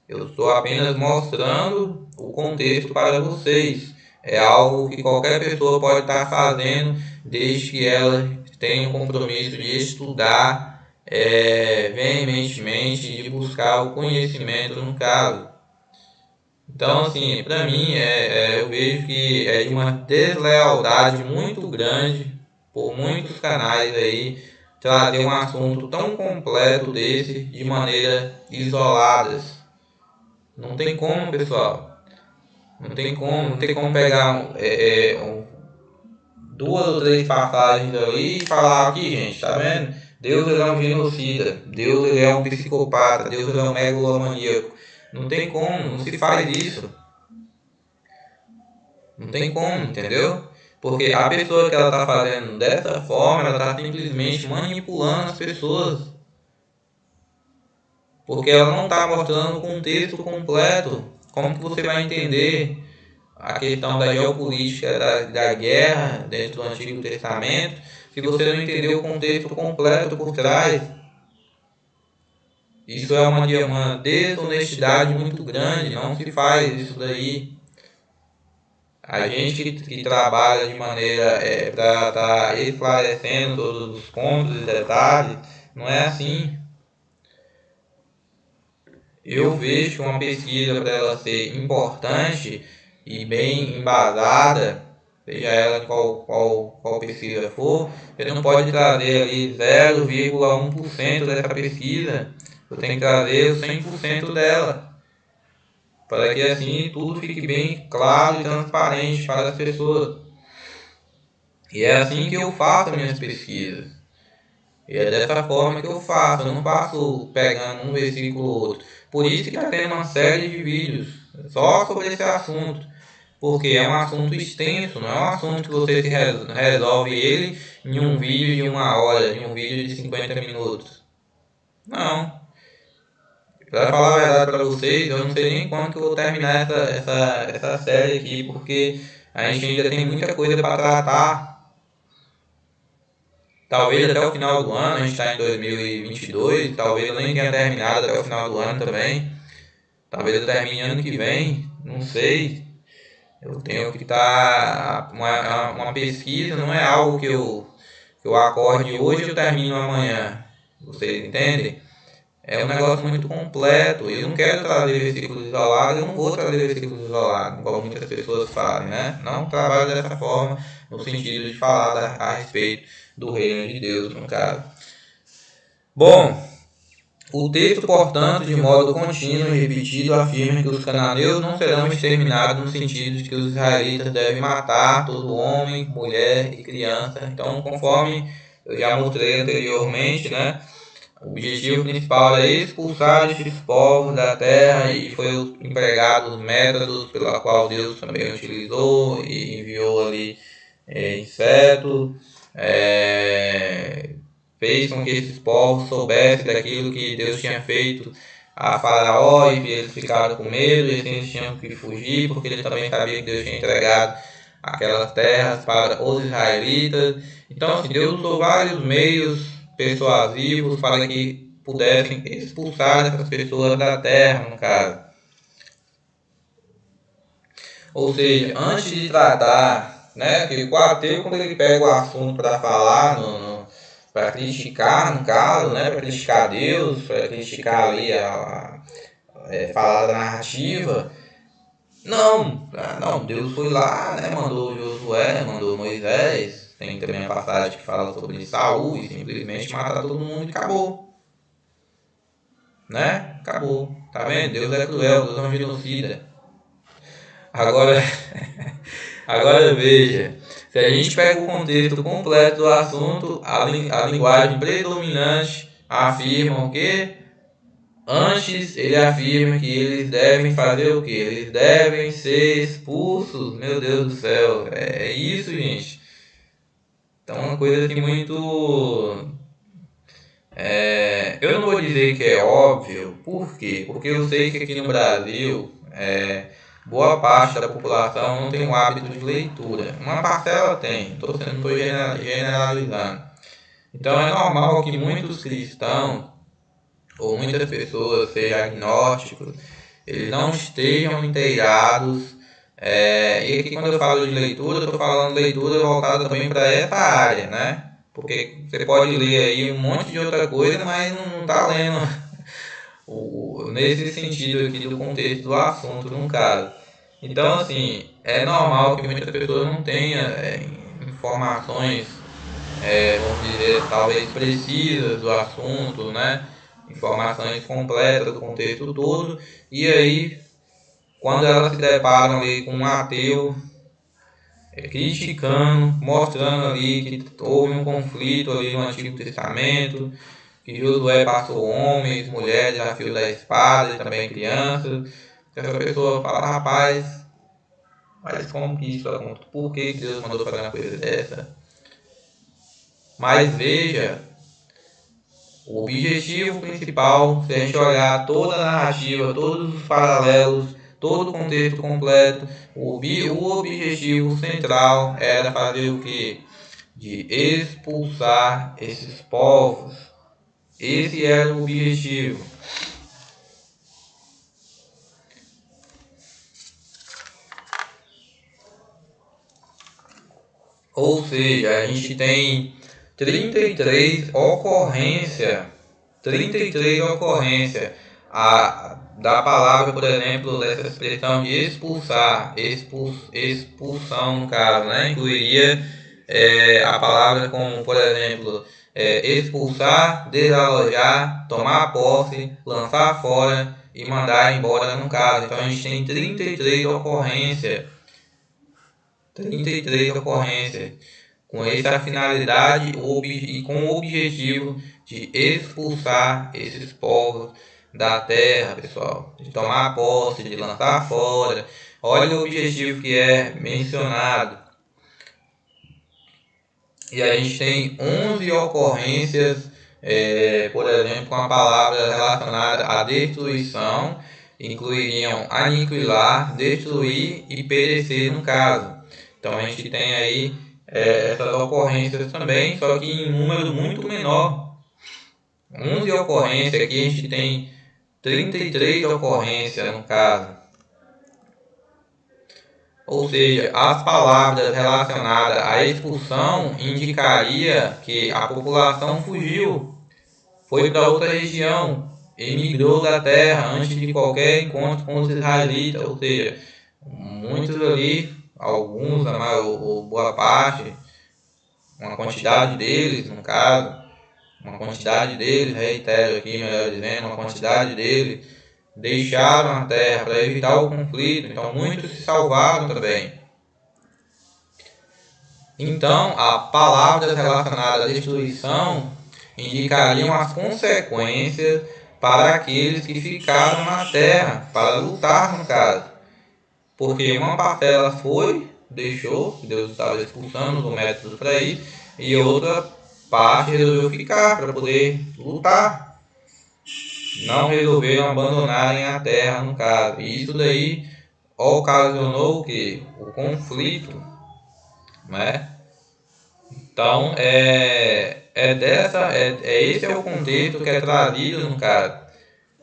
Eu estou apenas mostrando o contexto para vocês. É algo que qualquer pessoa pode estar fazendo, desde que ela tenha um compromisso de estudar veementemente, de buscar o conhecimento no caso. Então, assim, para mim, eu vejo que é de uma deslealdade muito grande por muitos canais aí trazer um assunto tão completo desse de maneira isoladas. Não tem como, pessoal. Não tem como pegar duas ou três passagens ali e falar aqui, gente, tá vendo? Deus ele é um genocida, Deus ele é um psicopata, Deus ele é um megalomaníaco. Não tem como, não se faz isso. Não tem como, entendeu? Porque a pessoa que ela tá fazendo dessa forma, ela tá simplesmente manipulando as pessoas. Porque ela não está mostrando o contexto completo. Como que você vai entender a questão da geopolítica da guerra dentro do Antigo Testamento se você não entender o contexto completo por trás? Isso é uma desonestidade muito grande, não se faz isso daí. A gente que trabalha de maneira para estar esclarecendo todos os pontos e detalhes, não é assim. Eu vejo que uma pesquisa, para ela ser importante e bem embasada, seja ela qual pesquisa for, você não pode trazer ali 0,1% dessa pesquisa, você tem que trazer o 100% dela, para que assim tudo fique bem claro e transparente para as pessoas. E é assim que eu faço as minhas pesquisas. E é dessa forma que eu faço, eu não passo pegando um versículo ou outro. Por isso que está tendo uma série de vídeos só sobre esse assunto. Porque é um assunto extenso, não é um assunto que você resolve ele em um vídeo de 1 hora, em um vídeo de 50 minutos. Não. Para falar a verdade para vocês, eu não sei nem quando que eu vou terminar essa série aqui, porque a gente ainda tem muita coisa para tratar. Talvez até o final do ano, a gente está em 2022, talvez eu nem tenha terminado até o final do ano também. Talvez eu termine ano que vem, não sei. Eu tenho que estar... Uma pesquisa não é algo que eu que eu acorde hoje e eu termino amanhã. Vocês entendem? É um negócio muito completo. Eu não quero trazer versículos isolados, eu não vou trazer versículos isolados, como muitas pessoas fazem, né? Não trabalho dessa forma, no sentido de falar a respeito do reino de Deus, no caso. Bom, o texto, portanto, de modo contínuo e repetido, afirma que os cananeus não serão exterminados no sentido de que os israelitas devem matar todo homem, mulher e criança. Então, conforme eu já mostrei anteriormente, né? O objetivo principal é expulsar esses povos da terra e foi empregado os métodos pela qual Deus também utilizou e enviou ali insetos, fez com que esses povos soubessem daquilo que Deus tinha feito a Faraó e eles ficaram com medo e eles tinham que fugir porque eles também sabiam que Deus tinha entregado aquelas terras para os israelitas. Então, assim, Deus usou vários meios persuasivos para que pudessem expulsar essas pessoas da terra, no caso. Ou seja, antes de tratar, né, que o ateu, quando ele pega o assunto para falar, para criticar, no caso, né, para criticar Deus, para criticar ali falar da narrativa, não, Deus foi lá, né, mandou Josué, mandou Moisés, tem também a passagem que fala sobre Saul e simplesmente matar todo mundo e acabou. Né? Acabou. Tá vendo? Deus é cruel, Deus é um genocida. Agora, agora veja, se a gente pega o contexto completo do assunto, a linguagem predominante afirma o quê? Antes ele afirma que eles devem fazer o quê? Eles devem ser expulsos. Meu Deus do céu, é isso, gente. Então, uma coisa assim muito... eu não vou dizer que é óbvio, por quê? Porque eu sei que aqui no Brasil, boa parte da população não tem o hábito de leitura. Uma parcela tem, não estou generalizando. Então é normal que muitos cristãos, ou muitas pessoas, sejam agnósticos, eles não estejam inteirados. E aqui quando eu falo de leitura, eu estou falando de leitura voltada também para essa área, né? Porque você pode ler aí um monte de outra coisa, mas não está lendo nesse sentido aqui do contexto do assunto, no caso. Então, assim, é normal que muitas pessoas não tenham informações, vamos dizer, talvez precisas do assunto, né? Informações completas do contexto todo, e aí, quando elas se deparam ali com um ateu criticando, mostrando ali que houve um conflito ali no Antigo Testamento, que Josué passou homens, mulheres a fio da espada e também crianças. Essa pessoa fala, rapaz, mas como que isso aconteceu? Por que Deus mandou fazer uma coisa dessa? Mas veja, o objetivo principal, se a gente olhar toda a narrativa, todos os paralelos, todo o contexto completo, o objetivo central era fazer o que? De expulsar esses povos. Esse era o objetivo. Ou seja, a gente tem 33 ocorrências da palavra, por exemplo, dessa expressão de expulsar, expulsão no caso, né? Incluiria a palavra como, por exemplo, expulsar, desalojar, tomar posse, lançar fora e mandar embora no caso. Então a gente tem 33 ocorrências. 33 ocorrências com essa finalidade e com o objetivo de expulsar esses povos da terra, pessoal, de tomar posse, de lançar fora. Olha o objetivo que é mencionado. E a gente tem 11 ocorrências, por exemplo, com a palavra relacionada à destruição, incluiriam aniquilar, destruir e perecer no caso. Então a gente tem aí essas ocorrências também, só que em número muito menor. 11 ocorrências, aqui a gente tem 33 ocorrências no caso. Ou seja, as palavras relacionadas à expulsão indicaria que a população fugiu, foi para outra região, emigrou da terra antes de qualquer encontro com os israelitas. Ou seja, muitos ali, alguns, ou boa parte, uma quantidade deles, no caso, uma quantidade deles, reitero aqui, melhor dizendo, uma quantidade deles deixaram a terra para evitar o conflito, então muitos se salvaram também. Então, as palavras relacionadas à destruição indicariam as consequências para aqueles que ficaram na terra, para lutar no caso. Porque uma parcela foi, deixou, Deus estava expulsando os métodos para isso, e outra parte resolveu ficar para poder lutar. Não resolveram abandonarem a terra no caso. E isso daí ocasionou o que? O conflito, né? Então, esse é o contexto que é trazido no caso.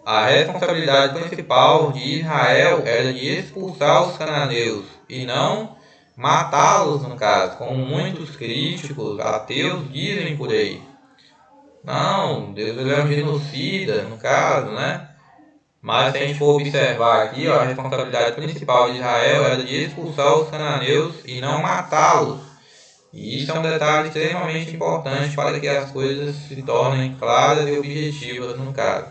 A responsabilidade principal de Israel era de expulsar os cananeus e não matá-los, no caso, como muitos críticos ateus dizem por aí. Não, Deus é um genocida, no caso, né? Mas se a gente for observar aqui, ó, a responsabilidade principal de Israel era de expulsar os cananeus e não matá-los. E isso é um detalhe extremamente importante para que as coisas se tornem claras e objetivas no caso.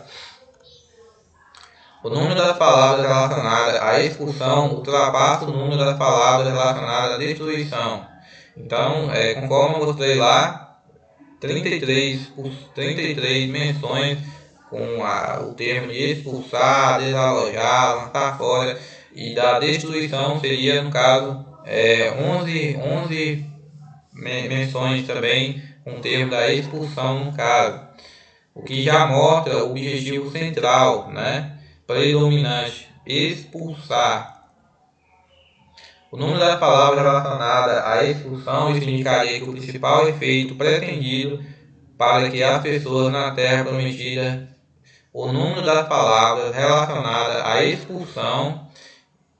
O número das palavras relacionadas à expulsão ultrapassa o número das palavras relacionadas à destruição. Então, conforme eu mostrei lá, 33 menções com o termo de expulsar, desalojar, lançar fora, e da destruição seria, no caso, 11 menções também com o termo da expulsão, no caso. O que já mostra o objetivo central, né? Predominante, expulsar. O número das palavras relacionadas à expulsão isso indicaria que o principal efeito pretendido para que as pessoas na terra prometida, o número das palavras relacionadas à expulsão,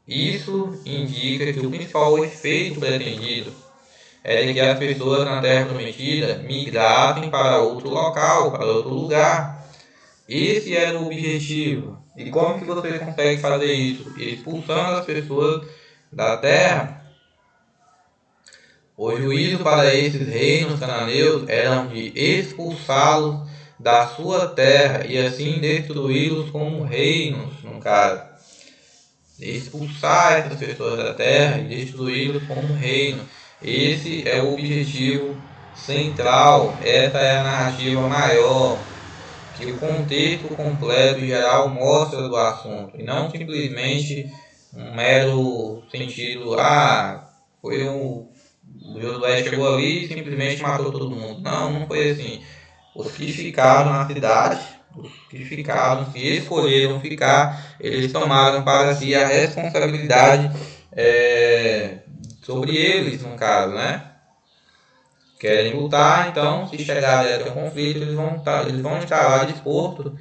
isso indica que o principal efeito pretendido é de que as pessoas na terra prometida migrassem para outro local, para outro lugar. Esse era o objetivo. E como que você consegue fazer isso? Expulsando as pessoas da terra. O juízo para esses reinos cananeus era de expulsá-los da sua terra e assim destruí-los como reinos, no caso. Expulsar essas pessoas da terra e destruí-los como reino. Esse é o objetivo central, essa é a narrativa maior, que o contexto completo e geral mostra do assunto, e não simplesmente um mero sentido, foi o Josué chegou ali e simplesmente matou todo mundo. Não foi assim. Os que ficaram na cidade, os que ficaram, que escolheram ficar, eles tomaram para si a responsabilidade sobre eles, no caso, né? Querem lutar, então, se chegar até o conflito, eles vão estar lá dispostos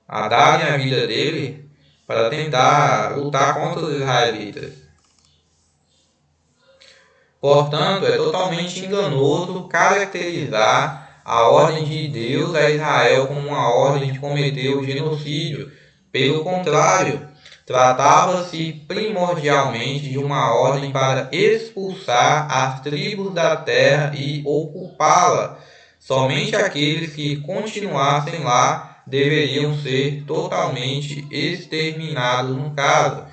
a darem a vida dele para tentar lutar contra os israelitas. Portanto, é totalmente enganoso caracterizar a ordem de Deus a Israel como uma ordem de cometer o genocídio. Pelo contrário, tratava-se primordialmente de uma ordem para expulsar as tribos da terra e ocupá-la. Somente aqueles que continuassem lá deveriam ser totalmente exterminados no caso.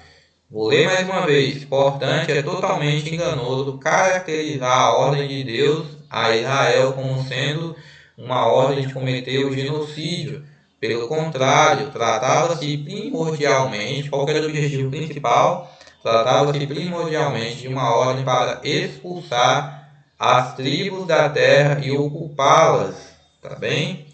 Vou ler mais uma vez. Portanto, é totalmente enganoso caracterizar a ordem de Deus a Israel como sendo uma ordem de cometer o genocídio. Pelo contrário, tratava-se primordialmente, qual era o objetivo principal? Tratava-se primordialmente de uma ordem para expulsar as tribos da terra e ocupá-las, tá bem?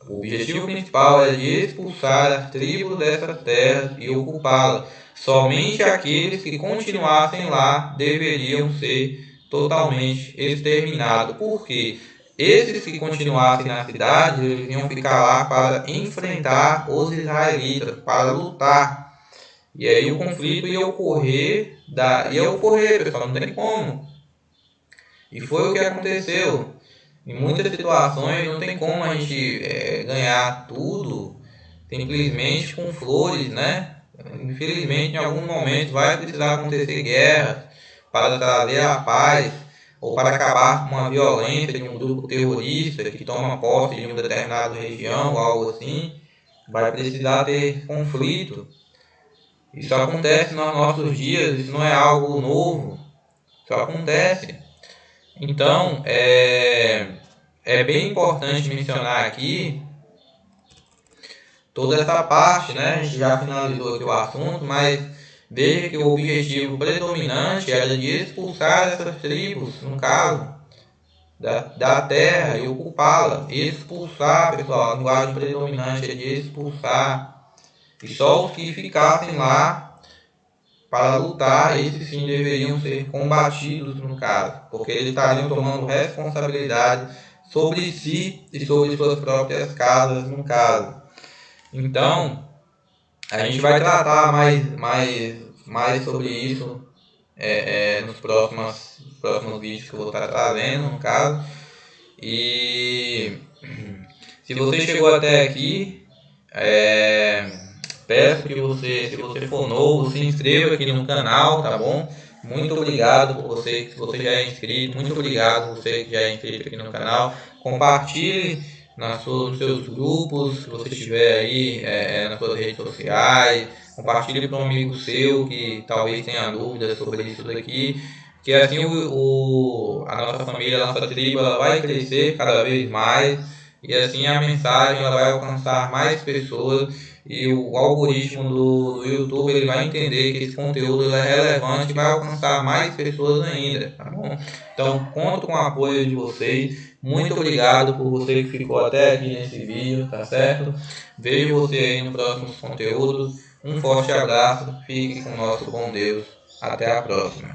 O objetivo principal era de expulsar as tribos dessas terras e ocupá-las. Somente aqueles que continuassem lá deveriam ser totalmente exterminados. Por quê? Esses que continuassem na cidade, eles iam ficar lá para enfrentar os israelitas, para lutar. E aí o conflito ia ocorrer, pessoal, não tem como. E foi o que aconteceu. Em muitas situações não tem como a gente ganhar tudo simplesmente com flores, né? Infelizmente, em algum momento vai precisar acontecer guerra para trazer a paz ou para acabar com uma violência de um grupo terrorista que toma posse de uma determinada região ou algo assim. Vai precisar ter conflito. Isso acontece nos nossos dias, isso não é algo novo. Isso acontece. Então, é bem importante mencionar aqui toda essa parte, né? A gente já finalizou aqui o assunto, mas veja que o objetivo predominante era de expulsar essas tribos, no caso, da terra e ocupá-la. Expulsar, pessoal, a linguagem predominante é de expulsar. E só os que ficassem lá para lutar, esses sim deveriam ser combatidos, no caso, porque eles estariam tomando responsabilidade sobre si e sobre suas próprias casas, no caso. Então, a gente vai tratar mais sobre isso nos próximos vídeos que eu vou estar trazendo, no caso. E se você chegou até aqui, peço que você, se você for novo, se inscreva aqui no canal, tá bom? Muito obrigado por você, se você já é inscrito, muito obrigado por você que já é inscrito aqui no canal. Compartilhe nos seus grupos, se você estiver aí nas suas redes sociais. Compartilhe para um amigo seu que talvez tenha dúvidas sobre isso daqui. Que assim a nossa família, a nossa tribo, ela vai crescer cada vez mais. E assim a mensagem ela vai alcançar mais pessoas e o algoritmo do YouTube ele vai entender que esse conteúdo é relevante e vai alcançar mais pessoas ainda, tá bom? Então conto com o apoio de vocês. Muito obrigado por você que ficou até aqui nesse vídeo, tá certo? Vejo você aí nos próximos conteúdos. Um forte abraço, fique com o nosso bom Deus. Até a próxima.